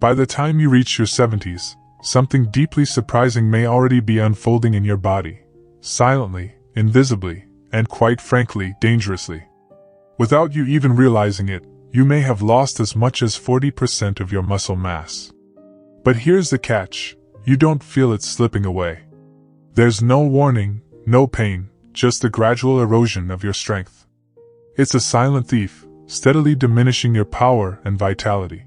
By the time you reach your 70s, something deeply surprising may already be unfolding in your body, silently, invisibly, and quite frankly, dangerously. Without you even realizing it, you may have lost as much as 40% of your muscle mass. But here's the catch: you don't feel it slipping away. There's no warning, no pain, just the gradual erosion of your strength. It's a silent thief, steadily diminishing your power and vitality.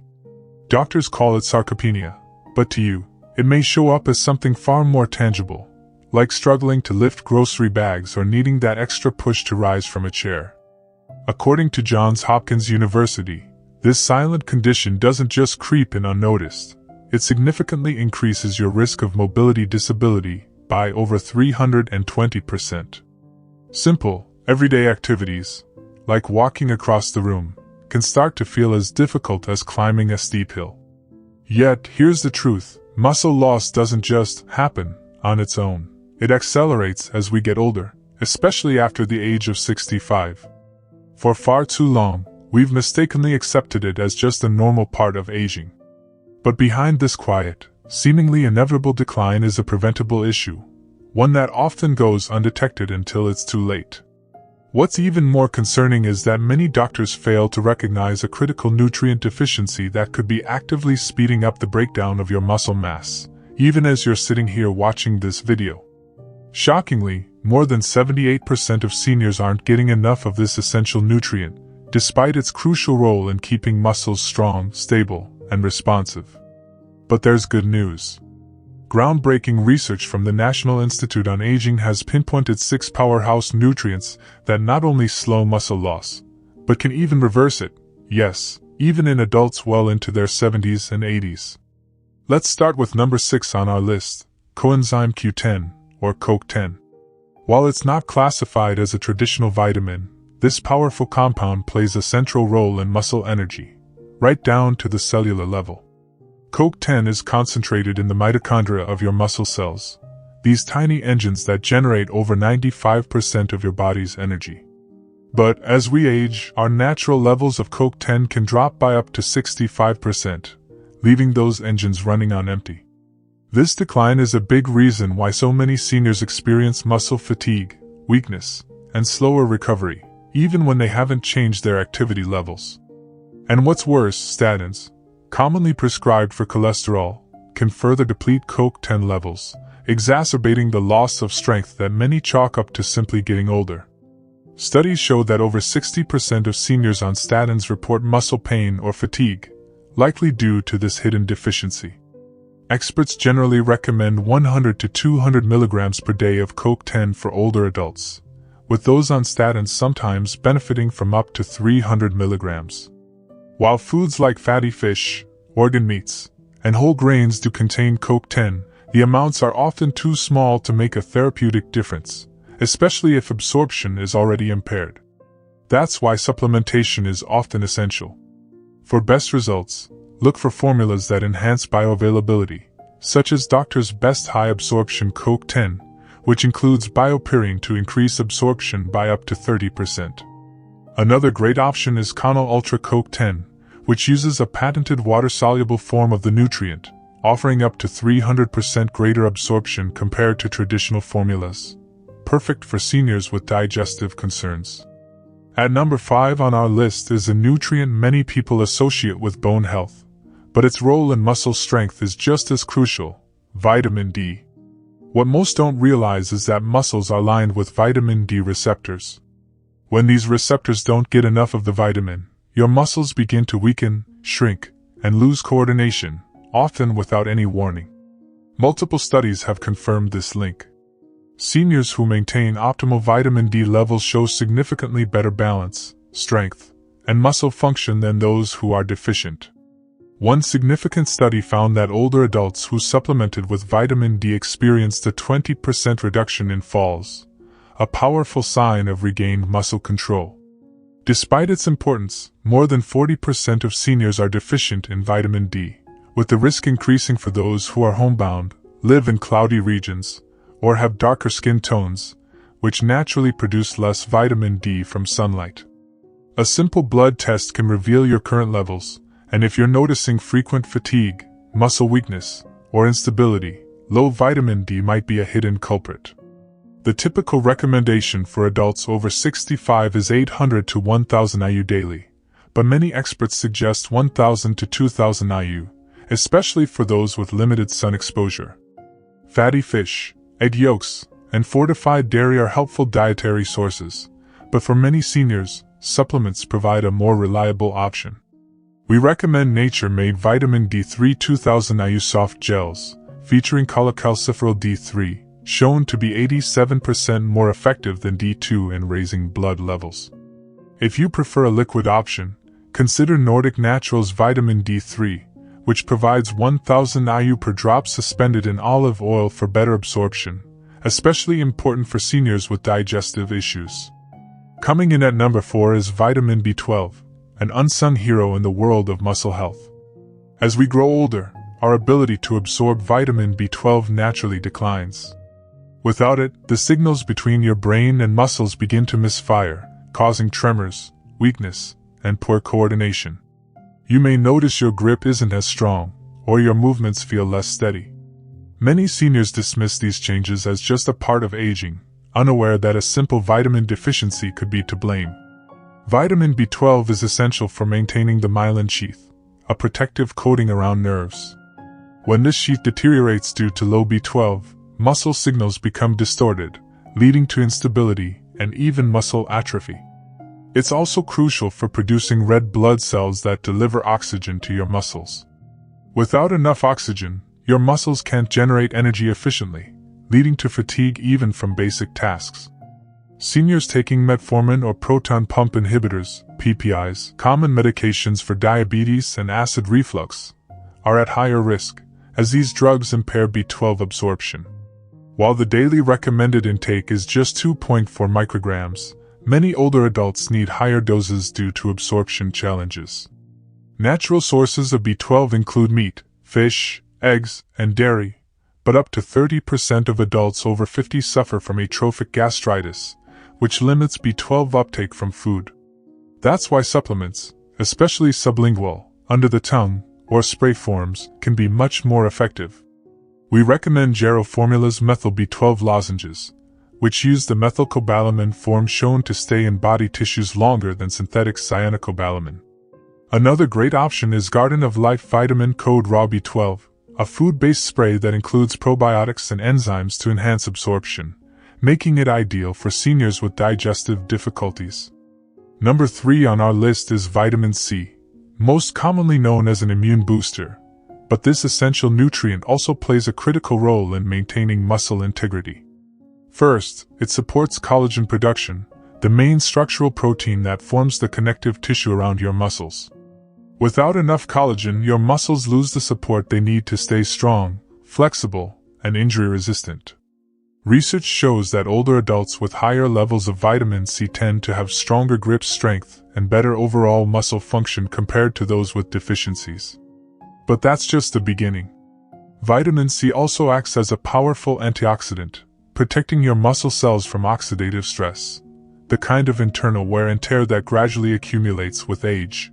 Doctors call it sarcopenia, but to you, it may show up as something far more tangible, like struggling to lift grocery bags or needing that extra push to rise from a chair. According to Johns Hopkins University, this silent condition doesn't just creep in unnoticed, it significantly increases your risk of mobility disability by over 320%. Simple, everyday activities, like walking across the room, can start to feel as difficult as climbing a steep hill. Yet, here's the truth: muscle loss doesn't just happen on its own. It accelerates as we get older, especially after the age of 65. For far too long, we've mistakenly accepted it as just a normal part of aging. But behind this quiet, seemingly inevitable decline is a preventable issue, one that often goes undetected until it's too late. What's even more concerning is that many doctors fail to recognize a critical nutrient deficiency that could be actively speeding up the breakdown of your muscle mass, even as you're sitting here watching this video. Shockingly, more than 78% of seniors aren't getting enough of this essential nutrient, despite its crucial role in keeping muscles strong, stable, and responsive. But there's good news. Groundbreaking research from the National Institute on Aging has pinpointed 6 powerhouse nutrients that not only slow muscle loss, but can even reverse it, yes, even in adults well into their 70s and 80s. Let's start with number 6 on our list, coenzyme Q10, or CoQ10. While it's not classified as a traditional vitamin, this powerful compound plays a central role in muscle energy, right down to the cellular level. CoQ10 is concentrated in the mitochondria of your muscle cells, these tiny engines that generate over 95% of your body's energy. But as we age, our natural levels of CoQ10 can drop by up to 65%, leaving those engines running on empty. This decline is a big reason why so many seniors experience muscle fatigue, weakness, and slower recovery, even when they haven't changed their activity levels. And what's worse, statins, commonly prescribed for cholesterol, can further deplete CoQ10 levels, exacerbating the loss of strength that many chalk up to simply getting older. Studies show that over 60% of seniors on statins report muscle pain or fatigue, likely due to this hidden deficiency. Experts generally recommend 100 to 200 milligrams per day of CoQ10 for older adults, with those on statins sometimes benefiting from up to 300 milligrams. While foods like fatty fish, organ meats, and whole grains do contain CoQ10, the amounts are often too small to make a therapeutic difference, especially if absorption is already impaired. That's why supplementation is often essential. For best results, look for formulas that enhance bioavailability, such as Doctor's Best High Absorption CoQ10, which includes BioPerine to increase absorption by up to 30%. Another great option is Cano Ultra CoQ10, which uses a patented water-soluble form of the nutrient, offering up to 300% greater absorption compared to traditional formulas. Perfect for seniors with digestive concerns. At number 5 on our list is a nutrient many people associate with bone health, but its role in muscle strength is just as crucial: vitamin D. What most don't realize is that muscles are lined with vitamin D receptors. When these receptors don't get enough of the vitamin, your muscles begin to weaken, shrink, and lose coordination, often without any warning. Multiple studies have confirmed this link. Seniors who maintain optimal vitamin D levels show significantly better balance, strength, and muscle function than those who are deficient. One significant study found that older adults who supplemented with vitamin D experienced a 20% reduction in falls, a powerful sign of regained muscle control. Despite its importance, more than 40% of seniors are deficient in vitamin D, with the risk increasing for those who are homebound, live in cloudy regions, or have darker skin tones, which naturally produce less vitamin D from sunlight. A simple blood test can reveal your current levels, and if you're noticing frequent fatigue, muscle weakness, or instability, low vitamin D might be a hidden culprit. The typical recommendation for adults over 65 is 800 to 1000 IU daily, but many experts suggest 1000 to 2000 IU, especially for those with limited sun exposure. Fatty fish, egg yolks, and fortified dairy are helpful dietary sources, but for many seniors, supplements provide a more reliable option. We recommend nature-made vitamin D3 2000 IU soft gels, featuring cholecalciferol D3, shown to be 87% more effective than D2 in raising blood levels. If you prefer a liquid option, consider Nordic Naturals Vitamin D3, which provides 1000 IU per drop suspended in olive oil for better absorption, especially important for seniors with digestive issues. Coming in at number 4 is vitamin B12, an unsung hero in the world of muscle health. As we grow older, our ability to absorb vitamin B12 naturally declines. Without it, the signals between your brain and muscles begin to misfire, causing tremors, weakness, and poor coordination. You may notice your grip isn't as strong, or your movements feel less steady. Many seniors dismiss these changes as just a part of aging, unaware that a simple vitamin deficiency could be to blame. Vitamin B12 is essential for maintaining the myelin sheath, a protective coating around nerves. When this sheath deteriorates due to low B12, muscle signals become distorted, leading to instability and even muscle atrophy. It's also crucial for producing red blood cells that deliver oxygen to your muscles. Without enough oxygen, your muscles can't generate energy efficiently, leading to fatigue even from basic tasks. Seniors taking metformin or proton pump inhibitors, PPIs, common medications for diabetes and acid reflux, are at higher risk, as these drugs impair B12 absorption. While the daily recommended intake is just 2.4 micrograms, many older adults need higher doses due to absorption challenges. Natural sources of B12 include meat, fish, eggs, and dairy, but up to 30% of adults over 50 suffer from atrophic gastritis, which limits B12 uptake from food. That's why supplements, especially sublingual, under the tongue, or spray forms, can be much more effective. We recommend Gero Formula's methyl B12 lozenges, which use the methylcobalamin form shown to stay in body tissues longer than synthetic cyanocobalamin. Another great option is Garden of Life Vitamin Code Raw B12, a food-based spray that includes probiotics and enzymes to enhance absorption, making it ideal for seniors with digestive difficulties. Number 3 on our list is vitamin C, most commonly known as an immune booster, but this essential nutrient also plays a critical role in maintaining muscle integrity. First, it supports collagen production, the main structural protein that forms the connective tissue around your muscles. Without enough collagen, your muscles lose the support they need to stay strong, flexible, and injury-resistant. Research shows that older adults with higher levels of vitamin C tend to have stronger grip strength and better overall muscle function compared to those with deficiencies. But that's just the beginning. Vitamin C also acts as a powerful antioxidant, protecting your muscle cells from oxidative stress, the kind of internal wear and tear that gradually accumulates with age.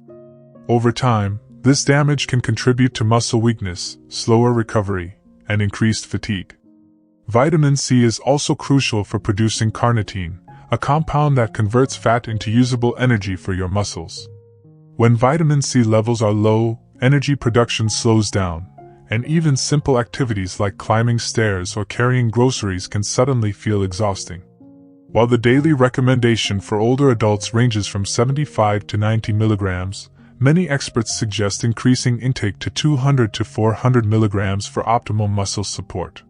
Over time, this damage can contribute to muscle weakness, slower recovery, and increased fatigue. Vitamin C is also crucial for producing carnitine, a compound that converts fat into usable energy for your muscles. When vitamin C levels are low, energy production slows down, and even simple activities like climbing stairs or carrying groceries can suddenly feel exhausting. While the daily recommendation for older adults ranges from 75 to 90 milligrams, many experts suggest increasing intake to 200 to 400 milligrams for optimal muscle support.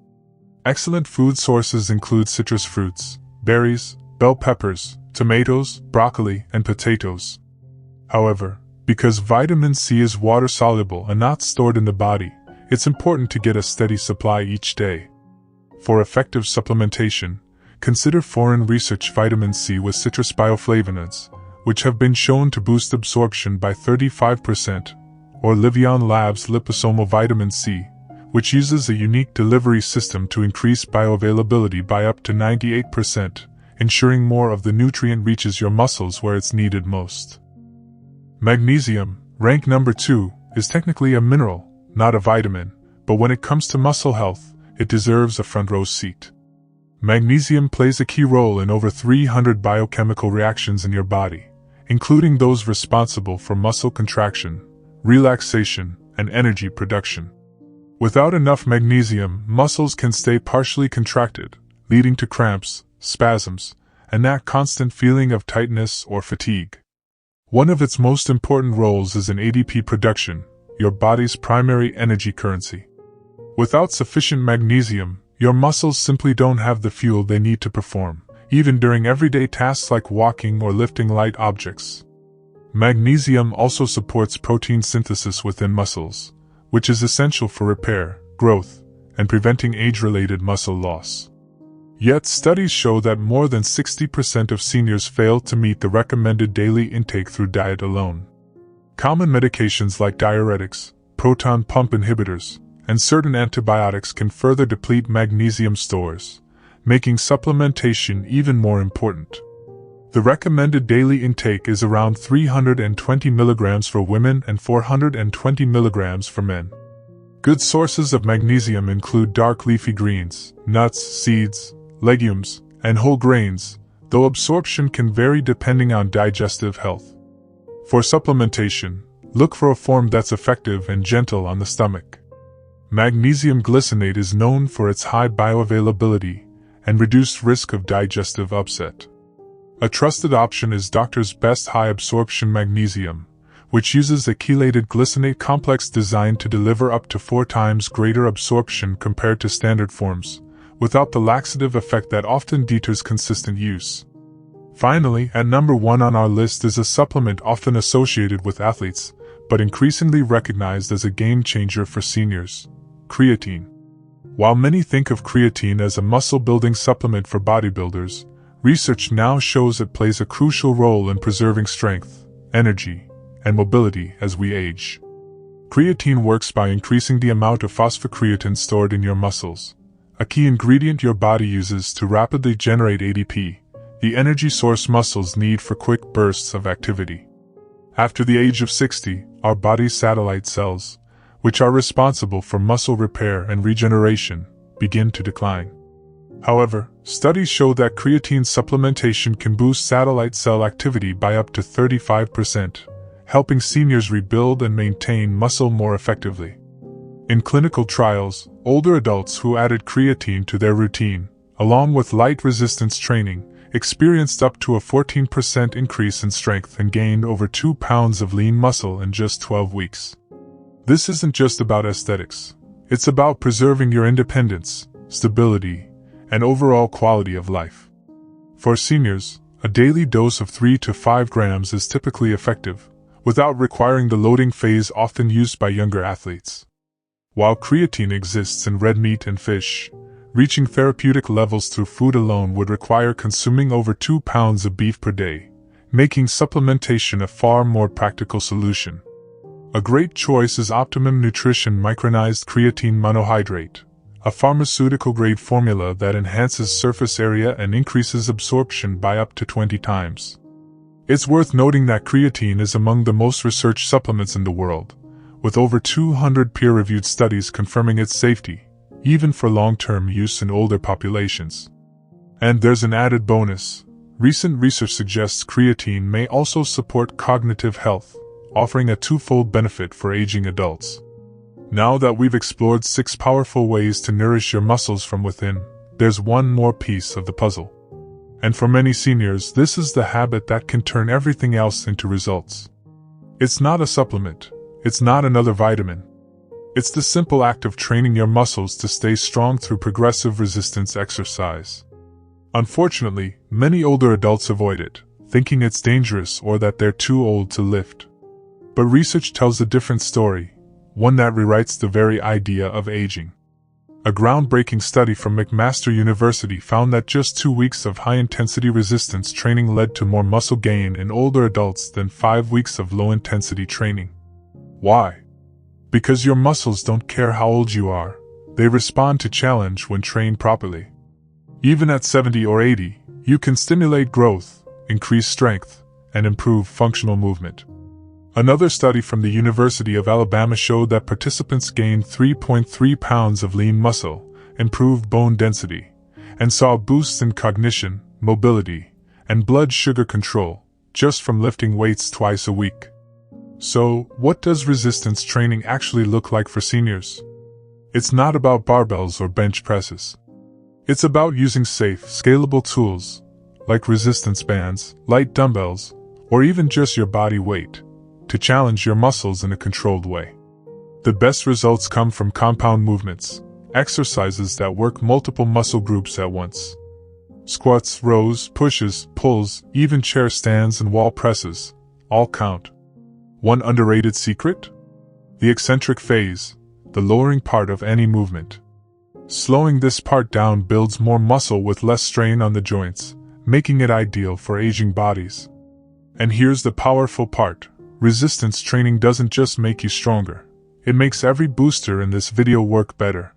Excellent food sources include citrus fruits, berries, bell peppers, tomatoes, broccoli, and potatoes. However, because vitamin C is water-soluble and not stored in the body, it's important to get a steady supply each day. For effective supplementation, consider foreign research vitamin C with citrus bioflavonoids, which have been shown to boost absorption by 35%, or Livion Labs liposomal vitamin C, which uses a unique delivery system to increase bioavailability by up to 98%, ensuring more of the nutrient reaches your muscles where it's needed most. Magnesium, Rank number 2 is technically a mineral, not a vitamin, but when it comes to muscle health, it deserves a front row seat. Magnesium plays a key role in over 300 biochemical reactions in your body, including those responsible for muscle contraction, relaxation, and energy production. Without enough magnesium, muscles can stay partially contracted, leading to cramps, spasms, and that constant feeling of tightness or fatigue. One of its most important roles is in ATP production, your body's primary energy currency. Without sufficient magnesium, your muscles simply don't have the fuel they need to perform, even during everyday tasks like walking or lifting light objects. Magnesium also supports protein synthesis within muscles, which is essential for repair, growth, and preventing age-related muscle loss. Yet studies show that more than 60% of seniors fail to meet the recommended daily intake through diet alone. Common medications like diuretics, proton pump inhibitors, and certain antibiotics can further deplete magnesium stores, making supplementation even more important. The recommended daily intake is around 320 mg for women and 420 mg for men. Good sources of magnesium include dark leafy greens, nuts, seeds, legumes, and whole grains, though absorption can vary depending on digestive health. For supplementation, look for a form that's effective and gentle on the stomach. Magnesium glycinate is known for its high bioavailability and reduced risk of digestive upset. A trusted option is Doctor's Best High Absorption Magnesium, which uses a chelated glycinate complex designed to deliver up to 4 times greater absorption compared to standard forms, without the laxative effect that often deters consistent use. Finally, at number 1 on our list is a supplement often associated with athletes, but increasingly recognized as a game-changer for seniors: creatine. While many think of creatine as a muscle-building supplement for bodybuilders, research now shows it plays a crucial role in preserving strength, energy, and mobility as we age. Creatine works by increasing the amount of phosphocreatine stored in your muscles, a key ingredient your body uses to rapidly generate ATP, the energy source muscles need for quick bursts of activity. After the age of 60, our body's satellite cells, which are responsible for muscle repair and regeneration, begin to decline. However, studies show that creatine supplementation can boost satellite cell activity by up to 35%, helping seniors rebuild and maintain muscle more effectively. In clinical trials, older adults who added creatine to their routine, along with light resistance training, experienced up to a 14% increase in strength and gained over 2 pounds of lean muscle in just 12 weeks. This isn't just about aesthetics. It's about preserving your independence, stability, and overall quality of life. For seniors, a daily dose of 3 to 5 grams is typically effective, without requiring the loading phase often used by younger athletes. While creatine exists in red meat and fish, reaching therapeutic levels through food alone would require consuming over 2 pounds of beef per day, making supplementation a far more practical solution. A great choice is Optimum Nutrition Micronized Creatine Monohydrate, a pharmaceutical-grade formula that enhances surface area and increases absorption by up to 20 times. It's worth noting that creatine is among the most researched supplements in the world, with over 200 peer-reviewed studies confirming its safety, even for long-term use in older populations. And there's an added bonus. Recent research suggests creatine may also support cognitive health, offering a twofold benefit for aging adults. Now that we've explored 6 powerful ways to nourish your muscles from within, there's one more piece of the puzzle. And for many seniors, this is the habit that can turn everything else into results. It's not a supplement. It's not another vitamin. It's the simple act of training your muscles to stay strong through progressive resistance exercise. Unfortunately, many older adults avoid it, thinking it's dangerous or that they're too old to lift. But research tells a different story, one that rewrites the very idea of aging. A groundbreaking study from McMaster University found that just 2 weeks of high-intensity resistance training led to more muscle gain in older adults than 5 weeks of low-intensity training. Why? Because your muscles don't care how old you are, they respond to challenge when trained properly. Even at 70 or 80, you can stimulate growth, increase strength, and improve functional movement. Another study from the University of Alabama showed that participants gained 3.3 pounds of lean muscle, improved bone density, and saw boosts in cognition, mobility, and blood sugar control, just from lifting weights twice a week. So, what does resistance training actually look like for seniors? It's not about barbells or bench presses. It's about using safe, scalable tools, like resistance bands, light dumbbells, or even just your body weight, to challenge your muscles in a controlled way. The best results come from compound movements, exercises that work multiple muscle groups at once. Squats, rows, pushes, pulls, even chair stands and wall presses, all count. One underrated secret? The eccentric phase, the lowering part of any movement. Slowing this part down builds more muscle with less strain on the joints, making it ideal for aging bodies. And here's the powerful part. Resistance training doesn't just make you stronger, it makes every booster in this video work better.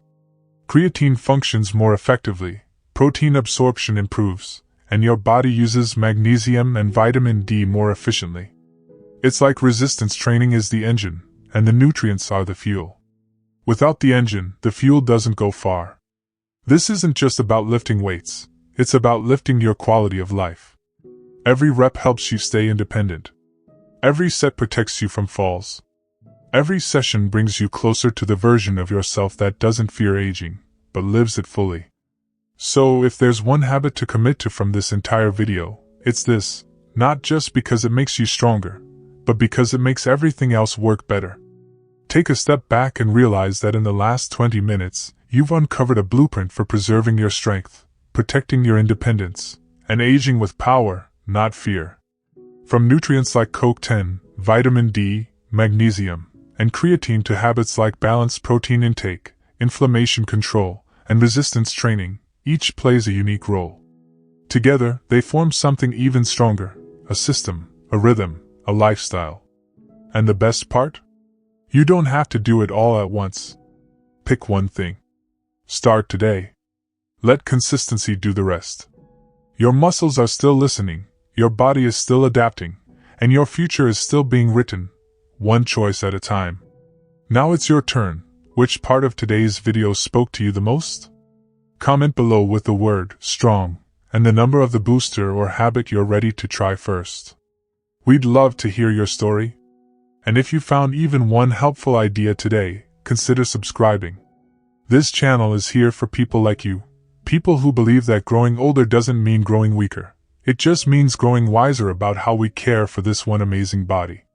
Creatine functions more effectively, protein absorption improves, and your body uses magnesium and vitamin D more efficiently. It's like resistance training is the engine, and the nutrients are the fuel. Without the engine, the fuel doesn't go far. This isn't just about lifting weights, it's about lifting your quality of life. Every rep helps you stay independent. Every set protects you from falls. Every session brings you closer to the version of yourself that doesn't fear aging, but lives it fully. So if there's one habit to commit to from this entire video, it's this, not just because it makes you stronger, but because it makes everything else work better. Take a step back and realize that in the last 20 minutes, you've uncovered a blueprint for preserving your strength, protecting your independence, and aging with power, not fear. From nutrients like CoQ10, vitamin D, magnesium, and creatine to habits like balanced protein intake, inflammation control, and resistance training, each plays a unique role. Together, they form something even stronger, a system, a rhythm, a lifestyle. And the best part? You don't have to do it all at once. Pick one thing. Start today. Let consistency do the rest. Your muscles are still listening, your body is still adapting, and your future is still being written, one choice at a time. Now it's your turn. Which part of today's video spoke to you the most? Comment below with the word strong and the number of the booster or habit you're ready to try first. We'd love to hear your story. And if you found even one helpful idea today, consider subscribing. This channel is here for people like you, people who believe that growing older doesn't mean growing weaker. It just means growing wiser about how we care for this one amazing body.